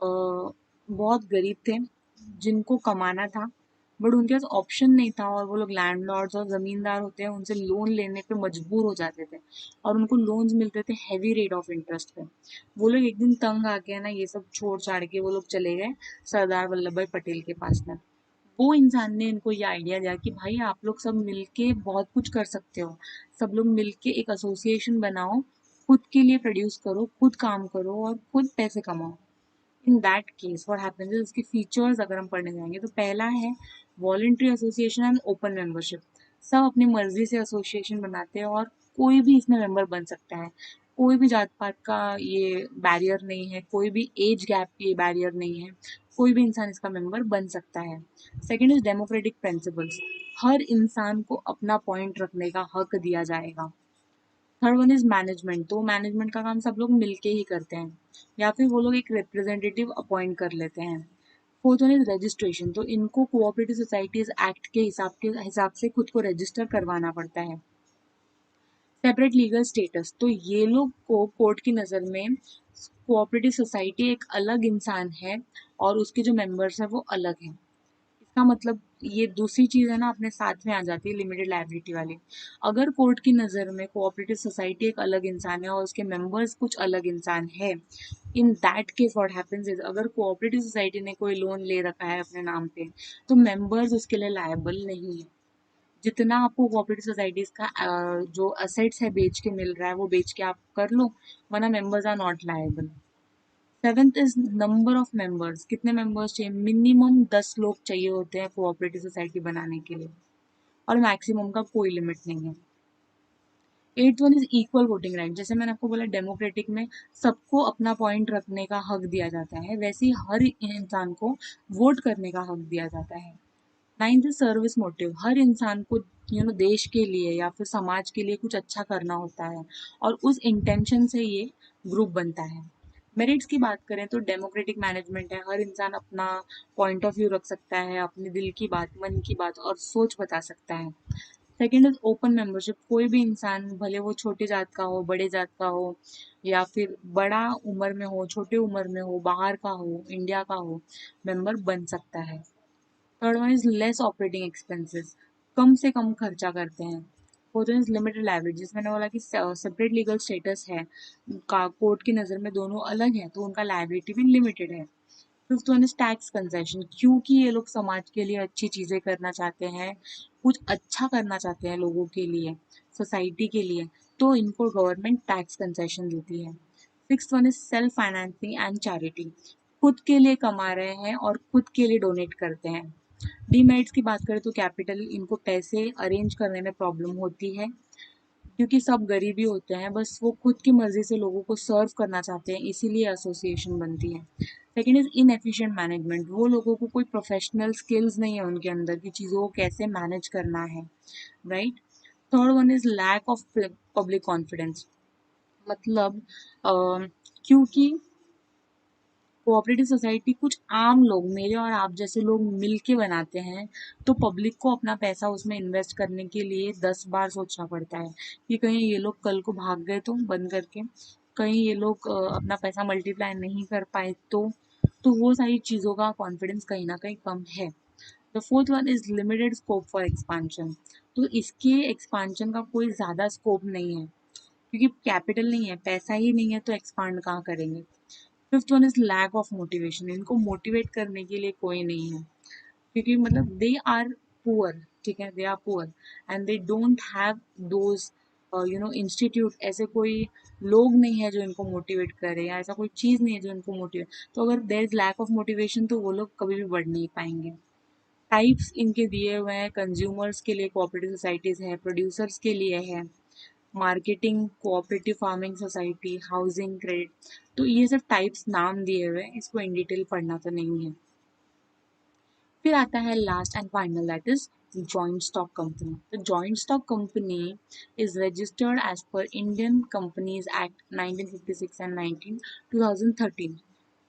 S1: बहुत गरीब थे, जिनको कमाना था, बट उनके पास ऑप्शन नहीं था, और वो लोग लैंडलॉर्ड्स और ज़मींदार होते हैं उनसे लोन लेने पे मजबूर हो जाते थे, और उनको लोन्स मिलते थे हैवी रेट ऑफ इंटरेस्ट पे। वो लोग एक दिन तंग आ गए ना, ये सब छोड़ छाड़ के वो लोग चले गए सरदार वल्लभ भाई पटेल के पास में। वो इंसान ने इनको ये आइडिया दिया कि भाई आप लोग सब मिलके बहुत कुछ कर सकते हो, सब लोग मिलके एक एसोसिएशन बनाओ, खुद के लिए प्रोड्यूस करो, खुद काम करो और खुद पैसे कमाओ। इन that case what happens is, इसके फीचर्स अगर हम पढ़ने जाएंगे तो पहला है voluntary association and open membership. सब अपनी मर्जी से एसोसिएशन बनाते हैं और कोई भी इसमें मेंबर बन सकता है, कोई भी जात पात का ये बैरियर नहीं है, कोई भी एज गैप ये बैरियर नहीं है, कोई भी इंसान इसका मेंबर बन सकता है। सेकेंड इज डेमोक्रेटिक प्रिंसिपल्स, हर इंसान को अपना पॉइंट रखने का हक दिया जाएगा। थर्ड वन इज मैनेजमेंट, तो मैनेजमेंट का काम सब लोग मिलके ही करते हैं, या फिर वो लोग एक रिप्रेजेंटेटिव अपॉइंट कर लेते हैं। फोर्थ वन इज रजिस्ट्रेशन, तो इनको कोऑपरेटिव सोसाइटीज एक्ट के हिसाब से खुद को रजिस्टर करवाना पड़ता है। सेपरेट लीगल स्टेटस, तो ये लोग को कोर्ट की नज़र में कोऑपरेटिव सोसाइटी एक अलग इंसान है और उसके जो मेंबर्स हैं वो अलग हैं। इसका मतलब ये दूसरी चीज़ है ना अपने साथ में आ जाती है लिमिटेड लायबिलिटी वाली। अगर कोर्ट की नज़र में कोऑपरेटिव सोसाइटी एक अलग इंसान है और उसके मेंबर्स कुछ अलग इंसान है, इन that case what happens is, अगर कोऑपरेटिव सोसाइटी ने कोई लोन ले रखा है अपने नाम पे तो मेंबर्स उसके लिए लायबल नहीं है। जितना आपको कोऑपरेटिव सोसाइटीज का जो असेट्स है बेच के मिल रहा है वो बेच के आप कर लो, वरना members are not liable. Seventh is number of members, कितने मेंबर्स चाहिए, मिनिमम 10 लोग चाहिए होते हैं कोऑपरेटिव सोसाइटी बनाने के लिए, और मैक्सिमम का कोई लिमिट नहीं है। Eighth one is equal voting right, जैसे मैंने आपको बोला डेमोक्रेटिक में सबको अपना पॉइंट रखने का हक दिया जाता है, वैसे ही हर इंसान को वोट करने का हक दिया जाता है। नाइन्थ इज सर्विस मोटिव, हर इंसान को देश के लिए या फिर समाज के लिए कुछ अच्छा करना होता है, और उस इंटेंशन से ये ग्रुप बनता है। मेरिट्स की बात करें तो डेमोक्रेटिक मैनेजमेंट है, हर इंसान अपना पॉइंट ऑफ व्यू रख सकता है, अपने दिल की बात, मन की बात और सोच बता सकता है। सेकेंड इज ओपन मेंबरशिप, कोई भी इंसान भले वो छोटी जात का हो, बड़े जात का हो, या फिर बड़ा उम्र में हो, छोटे उम्र में हो, बाहर का हो, इंडिया का हो, मेंबर बन सकता है। Third one is less operating expenses, कम से कम खर्चा करते हैं। Fourth one is limited liability, जिसमें मैंने बोला कि सेपरेट लीगल स्टेटस है, का कोर्ट की नज़र में दोनों अलग हैं तो उनका लाइबिलिटी भी लिमिटेड है। Fifth one is tax concession, क्योंकि ये लोग समाज के लिए अच्छी चीज़ें करना चाहते हैं, कुछ अच्छा करना चाहते हैं लोगों के लिए, सोसाइटी के लिए, तो इनको गवर्नमेंट टैक्स कंसेशन देती है। Sixth one is self financing and charity, खुद के लिए कमा रहे हैं और खुद के लिए डोनेट करते हैं। डीमेरिट्स की बात करें तो कैपिटल, इनको पैसे अरेंज करने में प्रॉब्लम होती है क्योंकि सब गरीब ही होते हैं, बस वो खुद की मर्जी से लोगों को सर्व करना चाहते हैं, इसीलिए एसोसिएशन बनती है। सेकेंड इज इनएफिशिएंट मैनेजमेंट, वो लोगों को कोई प्रोफेशनल स्किल्स नहीं है उनके अंदर की चीज़ों को कैसे मैनेज करना है, right. Third one is lack of public confidence, मतलब क्योंकि कोऑपरेटिव सोसाइटी कुछ आम लोग, मेरे और आप जैसे लोग मिलके बनाते हैं, तो पब्लिक को अपना पैसा उसमें इन्वेस्ट करने के लिए 10 बार सोचना पड़ता है कि कहीं ये लोग कल को भाग गए तो बंद करके, कहीं ये लोग अपना पैसा मल्टीप्लाई नहीं कर पाए तो वो सारी चीज़ों का कॉन्फिडेंस कहीं ना कहीं कम है। The fourth one is limited scope for expansion, तो इसके एक्सपांशन का कोई ज़्यादा स्कोप नहीं है क्योंकि कैपिटल नहीं है, पैसा ही नहीं है, तो एक्सपांड कहाँ करेंगे। Fifth one is lack of motivation, इनको मोटिवेट करने के लिए कोई नहीं है क्योंकि मतलब दे आर पुअर, ठीक है, they are poor and they don't have those institute, ऐसे कोई लोग नहीं है जो इनको मोटिवेट करे या ऐसा कोई चीज़ नहीं है जो इनको मोटिवेट, तो अगर there is lack of motivation तो वो लोग कभी भी बढ़ नहीं पाएंगे। टाइप्स इनके दिए हुए हैं, कंज्यूमर्स के लिए कोऑपरेटिव सोसाइटीज़ है, प्रोड्यूसर्स के लिए है, marketing, cooperative farming society, housing, credit, तो ये सब टाइप्स नाम दिए हुए हैं, इसको इन डिटेल पढ़ना तो नहीं है। फिर आता है last and final, that is joint stock company. तो joint stock company is registered as per Indian companies act 1956 and 2013।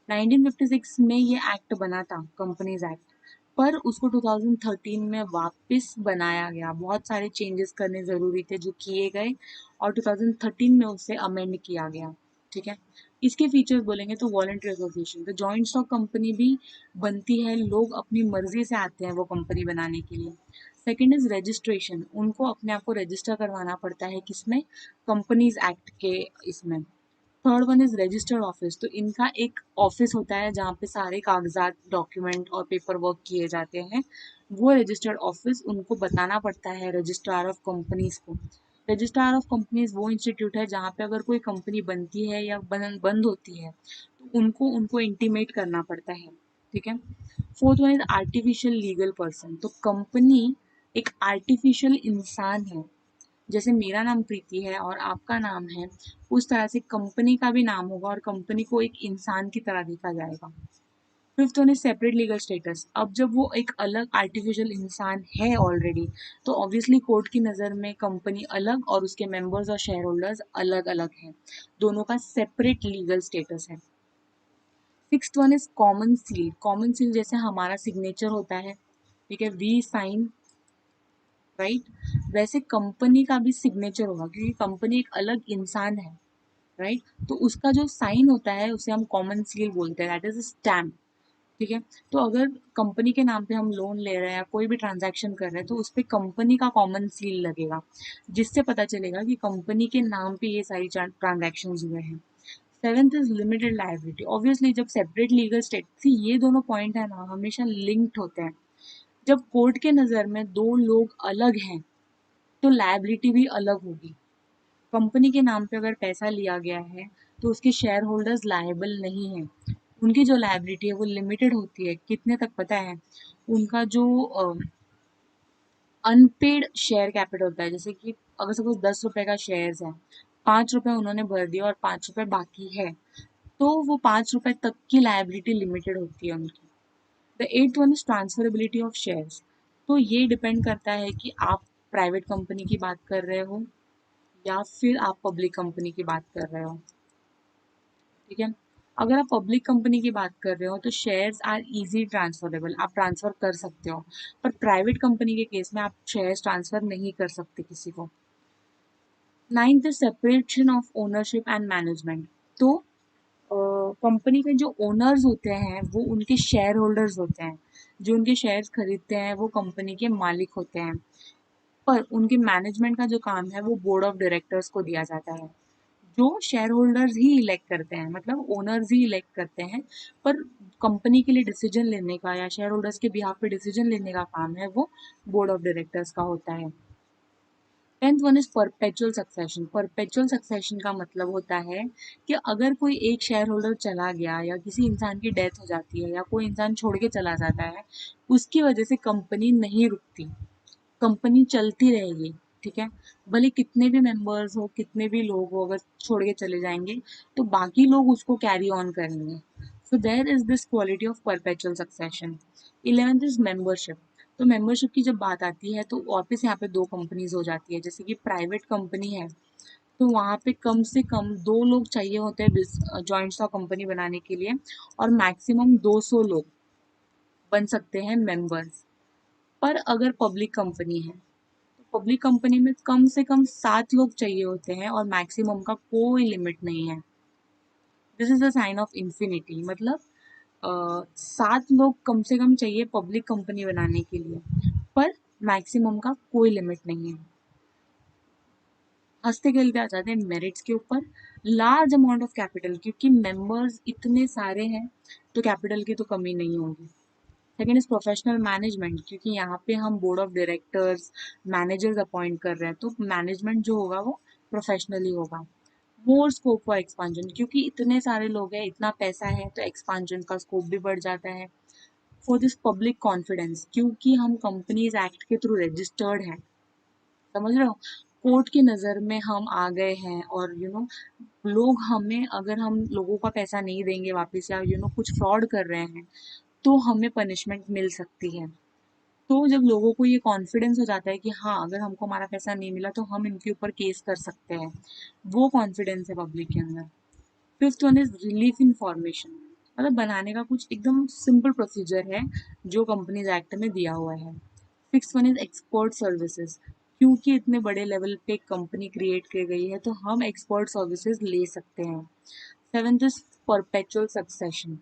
S1: 1956 में ये एक्ट बना था, कंपनीज एक्ट, पर उसको 2013 में वापस बनाया गया, बहुत सारे चेंजेस करने ज़रूरी थे जो किए गए और 2013 में उसे अमेंड किया गया, ठीक है। इसके फीचर्स बोलेंगे तो वॉलंटरी एसोसिएशन, तो जॉइंट स्टॉक कंपनी भी बनती है, लोग अपनी मर्जी से आते हैं वो कंपनी बनाने के लिए। सेकेंड इज रजिस्ट्रेशन, उनको अपने आप को रजिस्टर करवाना पड़ता है किसमें, कंपनीज एक्ट के इसमें। Third one is registered office, तो इनका एक ऑफिस होता है जहाँ पे सारे कागजात, डॉक्यूमेंट और पेपर वर्क किए जाते हैं, वो रजिस्टर्ड ऑफिस उनको बताना पड़ता है रजिस्ट्रार ऑफ कंपनीज को। रजिस्ट्रार ऑफ कंपनीज वो इंस्टीट्यूट है जहाँ पे अगर कोई कंपनी बनती है या बंद होती है तो उनको उनको इंटीमेट करना पड़ता है, ठीक है। Fourth one is artificial legal person, तो कंपनी एक आर्टिफिशियल इंसान है, जैसे मेरा नाम प्रीति है और आपका नाम है, उस तरह से कंपनी का भी नाम होगा और कंपनी को एक इंसान की तरह देखा जाएगा। Fifth one is separate legal status, अब जब वो एक अलग आर्टिफिशियल इंसान है ऑलरेडी, तो ऑब्वियसली कोर्ट की नज़र में कंपनी अलग और उसके मेंबर्स और शेयर होल्डर्स अलग अलग हैं, दोनों का सेपरेट लीगल स्टेटस है। Sixth one is common seal, common seal जैसे हमारा सिग्नेचर होता है, ठीक है, वी साइन, राइट, वैसे कंपनी का भी सिग्नेचर होगा क्योंकि कंपनी एक अलग इंसान है, राइट, तो उसका जो साइन होता है उसे हम कॉमन सील बोलते हैं, दैट इज स्टैम्प, ठीक है। तो अगर कंपनी के नाम पे हम लोन ले रहे हैं या कोई भी ट्रांजैक्शन कर रहे हैं तो उस पर कंपनी का कॉमन सील लगेगा, जिससे पता चलेगा कि कंपनी के नाम पे ये सारी ट्रांजैक्शन हुए हैं। Seventh is limited liability, obviously जब सेपरेट लीगल स्टेट थी, ये दोनों पॉइंट है ना हमेशा लिंक्ड होते हैं, जब कोर्ट के नज़र में दो लोग अलग हैं तो लायबिलिटी भी अलग होगी। कंपनी के नाम पे अगर पैसा लिया गया है तो उसके शेयर होल्डर्स लायबल नहीं है, उनकी जो लायबिलिटी है वो लिमिटेड होती है, कितने तक पता है, उनका जो अनपेड शेयर कैपिटल होता है, जैसे कि अगर सपोज 10 रुपए का शेयर्स है, 5 रुपए उन्होंने भर दिया और 5 रुपए बाकी है, तो वो 5 रुपए तक की लायबिलिटी लिमिटेड होती है उनकी। The eighth one is transferability of shares, तो ये डिपेंड करता है कि आप प्राइवेट कंपनी की बात कर रहे हो या फिर आप पब्लिक कंपनी की बात कर रहे हो, ठीक है। अगर आप पब्लिक कंपनी की बात कर रहे हो तो शेयर्स आर इजी ट्रांसफरेबल, आप ट्रांसफर कर सकते हो, पर प्राइवेट कंपनी के केस में आप शेयर्स ट्रांसफर नहीं कर सकते किसी को। Ninth separation of ownership and management, तो कंपनी के जो ओनर्स होते हैं वो उनके शेयर होल्डर्स होते हैं, जो उनके शेयर्स खरीदते हैं वो कंपनी के मालिक होते हैं, पर उनके मैनेजमेंट का जो काम है वो बोर्ड ऑफ डायरेक्टर्स को दिया जाता है, जो शेयर होल्डर्स ही इलेक्ट करते हैं, मतलब ओनर्स ही इलेक्ट करते हैं, पर कंपनी के लिए डिसीजन लेने का या शेयर होल्डर्स के बिहाफ पे डिसीजन लेने का काम है वो बोर्ड ऑफ डायरेक्टर्स का होता है। 10th one is perpetual succession. Perpetual succession का मतलब होता है कि अगर कोई एक शेयर होल्डर चला गया या किसी इंसान की डेथ हो जाती है या कोई इंसान छोड़ के चला जाता है, उसकी वजह से कंपनी नहीं रुकती, कंपनी चलती रहेगी। ठीक है, भले कितने भी मेंबर्स हो, कितने भी लोग हो, अगर छोड़ के चले जाएंगे तो बाकी लोग उसको कैरी ऑन करेंगे। So there is this quality of perpetual succession. 11th is membership. तो मेंबरशिप की जब बात आती है तो वापस यहाँ पे दो कंपनीज हो जाती है। जैसे कि प्राइवेट कंपनी है तो वहाँ पे कम से कम दो लोग चाहिए होते हैं जॉइंट स्टॉक कंपनी बनाने के लिए, और मैक्सिमम 200 लोग बन सकते हैं मेंबर्स। पर अगर पब्लिक कंपनी है, पब्लिक कंपनी में कम से कम 7 लोग चाहिए होते हैं और मैक्सिमम का कोई लिमिट नहीं है। This is the sign of infinity. मतलब 7 लोग कम से कम चाहिए पब्लिक कंपनी बनाने के लिए, पर मैक्सिमम का कोई लिमिट नहीं है। हंसते खेलते आ जाते हैं मेरिट्स के ऊपर। लार्ज अमाउंट ऑफ कैपिटल, क्योंकि मेंबर्स इतने सारे हैं तो कैपिटल की तो कमी नहीं होगी। सेकेंड इज प्रोफेशनल मैनेजमेंट, क्योंकि यहाँ पे हम board of directors, managers appoint कर रहे हैं तो मैनेजमेंट जो होगा वो प्रोफेशनली होगा। मोर स्कोप फॉर एक्सपांजन, क्योंकि इतने सारे लोग हैं, इतना पैसा है तो एक्सपांजन का स्कोप भी बढ़ जाता है। फॉर दिस पब्लिक कॉन्फिडेंस, क्योंकि हम कंपनीज एक्ट के थ्रू रजिस्टर्ड हैं, समझ रहे हो, कोर्ट की नज़र में हम आ गए हैं, और लोग हमें, अगर हम लोगों का पैसा नहीं देंगे वापस या कुछ फ्रॉड कर रहे हैं तो हमें पनिशमेंट मिल सकती है। तो जब लोगों को ये कॉन्फिडेंस हो जाता है कि हाँ, अगर हमको हमारा पैसा नहीं मिला तो हम इनके ऊपर केस कर सकते हैं, वो कॉन्फिडेंस है पब्लिक के अंदर। Fifth one is relief information. मतलब बनाने का कुछ एकदम सिंपल प्रोसीजर है जो कंपनीज एक्ट में दिया हुआ है। Six one is expert services, क्योंकि इतने बड़े लेवल पे कंपनी क्रिएट की गई है तो हम एक्सपर्ट सर्विसेज ले सकते हैं। Seventh is perpetual succession.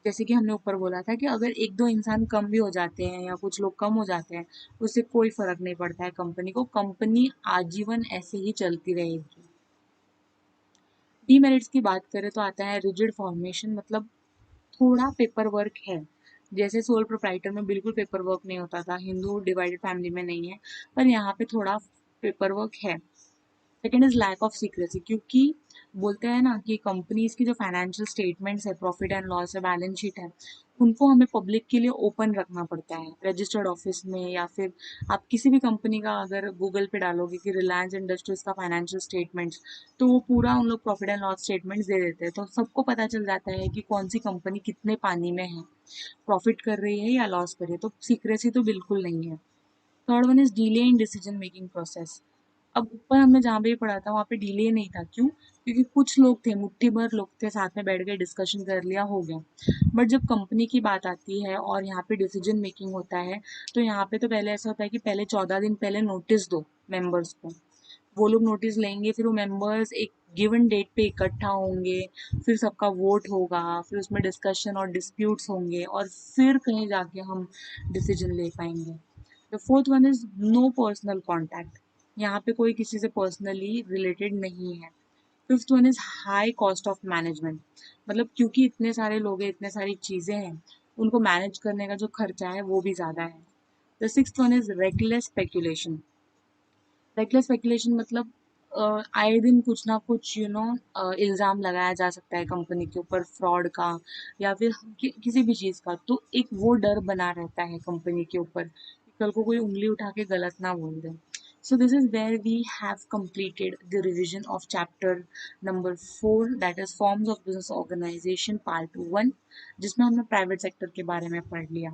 S1: जैसे कि हमने ऊपर बोला था कि अगर एक दो इंसान कम भी हो जाते हैं या कुछ लोग कम हो जाते हैं, उससे कोई फर्क नहीं पड़ता है कंपनी को, कंपनी आजीवन ऐसे ही चलती रहेगी। डीमेरिट्स की बात करें तो आता है रिजिड फॉर्मेशन, मतलब थोड़ा पेपर वर्क है। जैसे सोल प्रोप्राइटर में बिल्कुल पेपर वर्क नहीं होता था, हिंदू डिवाइडेड फैमिली में नहीं है, पर यहाँ पे थोड़ा पेपर वर्क है। Second is lack of secrecy, क्योंकि बोलते हैं ना कि कंपनीज की जो फाइनेंशियल स्टेटमेंट्स है, प्रॉफिट एंड लॉस है, बैलेंस शीट है, उनको हमें पब्लिक के लिए ओपन रखना पड़ता है रजिस्टर्ड ऑफिस में, या फिर आप किसी भी कंपनी का अगर गूगल पे डालोगे कि रिलायंस इंडस्ट्रीज का फाइनेंशियल स्टेटमेंट्स, तो वो पूरा उन लोग प्रॉफिट एंड लॉस स्टेटमेंट्स दे देते हैं, तो सबको पता चल जाता है कि कौन सी कंपनी कितने पानी में है, प्रॉफिट कर रही है या लॉस कर रही है, तो सीक्रेसी तो बिल्कुल नहीं है। Third one is delay in decision making process. अब ऊपर हमने जहाँ पे ये पढ़ा था वहाँ पे डिले नहीं था, क्यों? क्योंकि कुछ लोग थे, मुट्ठी भर लोग थे, साथ में बैठ के डिस्कशन कर लिया, हो गया। बट जब कंपनी की बात आती है और यहाँ पे डिसीजन मेकिंग होता है, तो यहाँ पे तो पहले ऐसा होता है कि पहले 14 दिन पहले नोटिस दो मेंबर्स को, वो लोग नोटिस लेंगे, फिर वो मेंबर्स एक गिवन डेट पे इकट्ठा होंगे, फिर सबका वोट होगा, फिर उसमें डिस्कशन और डिस्प्यूट्स होंगे, और फिर कहीं जाके हम डिसीजन ले पाएंगे। The fourth one is no personal contact, यहाँ पे कोई किसी से पर्सनली रिलेटेड नहीं है। Fifth one is high cost of management, मतलब क्योंकि इतने सारे लोग हैं, इतने सारी चीज़ें हैं, उनको मैनेज करने का जो खर्चा है वो भी ज़्यादा है। The sixth one is reckless speculation. Reckless speculation मतलब आए दिन कुछ ना कुछ इल्ज़ाम लगाया जा सकता है कंपनी के ऊपर, फ्रॉड का या फिर किसी भी चीज़ का, तो एक वो डर बना रहता है कंपनी के ऊपर कि कल को कोई उंगली उठा के गलत ना बोल दे। So this is where we have completed the revision of chapter number 4, that is forms of business organization part 1, जिसमें हमने प्राइवेट सेक्टर के बारे में पढ़ लिया।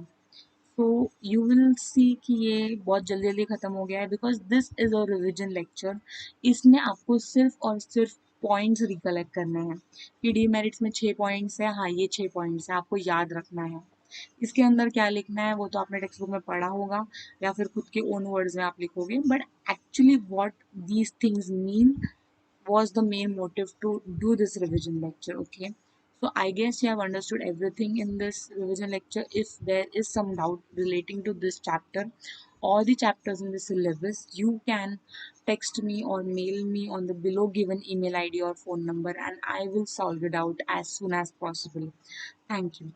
S1: सो यू विल सी कि ये बहुत जल्दी जल्दी ख़त्म हो गया है, because this is a revision lecture. इसमें आपको सिर्फ और सिर्फ पॉइंट्स रिकलेक्ट करने हैं कि डीमेरिट्स में 6 पॉइंट्स है, हाँ ये 6 पॉइंट्स है, आपको याद रखना है। इसके अंदर क्या लिखना है वो तो आपने टेक्स्ट बुक में पढ़ा होगा या फिर खुद के ओन वर्ड्स में आप लिखोगे, but actually what these things mean was the main motive to do this revision lecture. Okay, so I guess you have understood everything in this revision lecture. If there is some doubt relating to this chapter or the chapters in the syllabus, you can text me or mail me on the below given email ID or phone number, and I will solve it out as soon as possible. Thank you.